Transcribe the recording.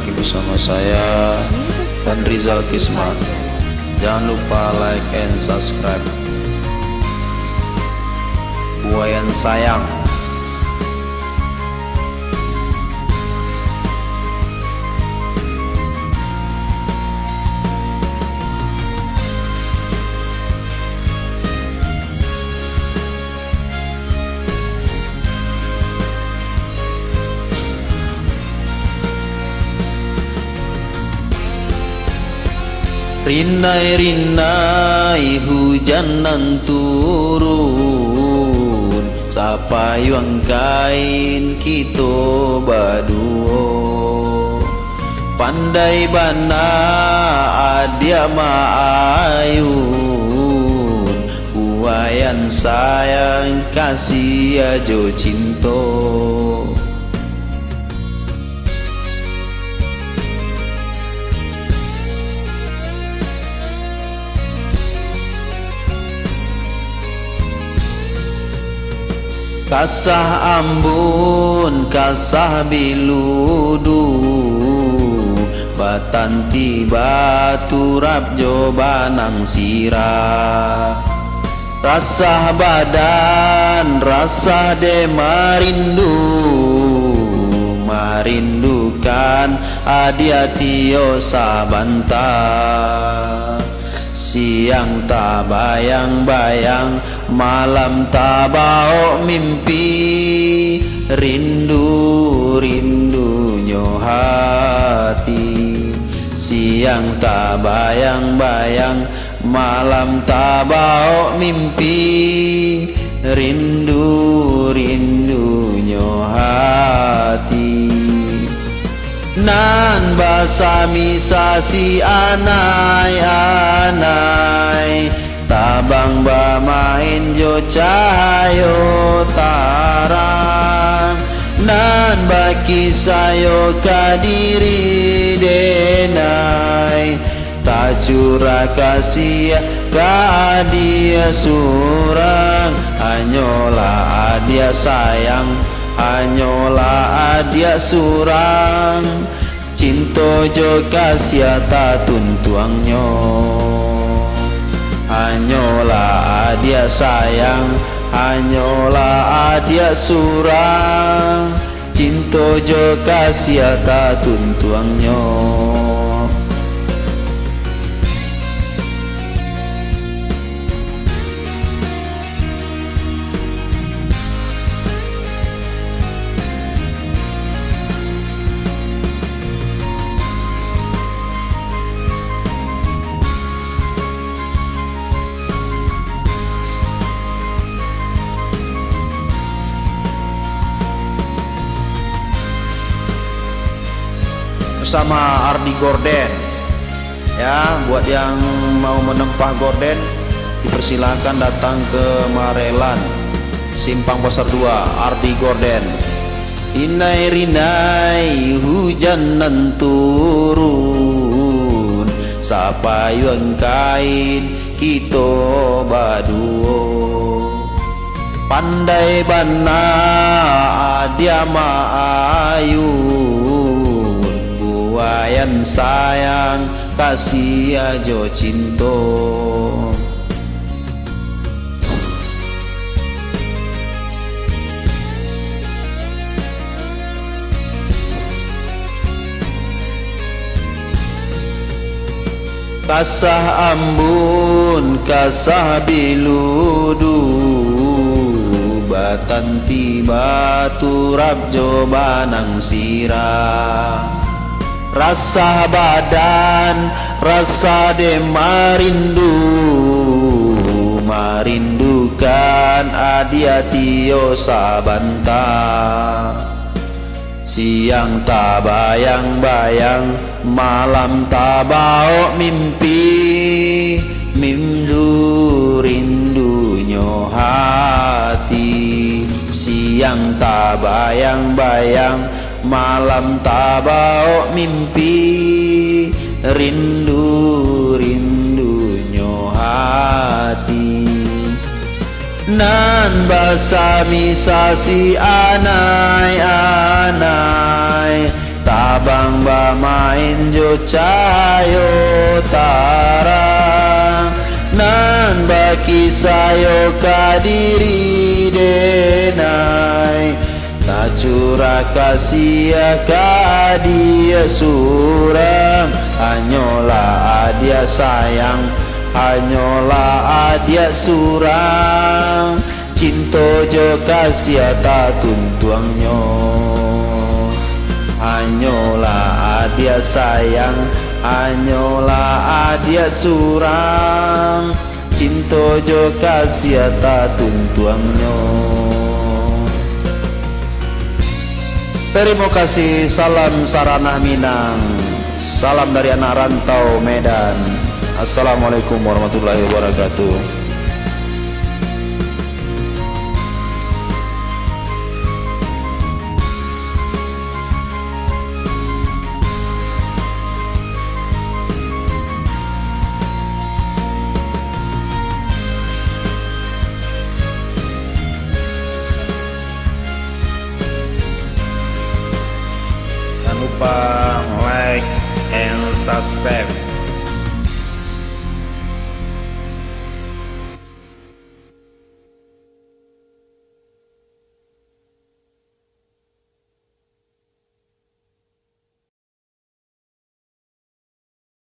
lagi bersama saya dan Rizal Kismat. Jangan lupa like and subscribe. Buayan sayang. Rinai-rinai hujan nan turun, sapayuang kain kita baduo. Pandai bana adia maayun, buayan sayang kasih ajo cinto. Kasah ambun, kasah biludu, batanti batu rap jobanang sirah. Rasah badan, rasah de marindu, marindukan adia tio sabanta. Siang tak bayang-bayang, malam tak bau mimpi, rindu-rindunya hati. Siang tak bayang-bayang, malam tak bau mimpi, rindu-rindunya hati. Nan basami sasi anai-anai, tabang bamain jo cahayo tarang. Nan baki sayo kadiri denai, tak curah kasih ka adia surang. Hanyola adia sayang, hanyola adia surang, cinto jo kasih ta tuntuangnya. Hanyola adia sayang, hanyola adia surang, cinto jo kasih ta tuntuangnya. Bersama Ardi Gorden ya, buat yang mau menempah gorden dipersilakan datang ke Marelan Simpang Pasar 2 Ardi Gorden. Rinai-rinai hujan nan turun, sapayuang kain kita baduo. Pandai bana adia maayun, buayan sayang kasih ajo cinto. Kasah ambun, kasah biludu, batanti batu rap jobanang sirah. Rasah badan, rasa de marindu, marindukan adia tio sabanta. Siang tak bayang-bayang, malam tak bau mimpi, rindunya hati. Siang tak bayang-bayang, malam tak bau mimpi, rindu-rindunya hati. Nan basami sasi anai-anai, tabang ba main jo cayo tarang nan baki sayo kadiri denai Kacura kasih kadia surang hanyola adia sayang hanyola adia surang cinto jo kasih ta tuntuangnya hanyola adia sayang hanyola adia surang cinto jo kasih ta tuntuangnya. Terima kasih, salam Sarana Minang, salam dari anak rantau Medan. Assalamualaikum warahmatullahi wabarakatuh. Jangan lupa like and subscribe.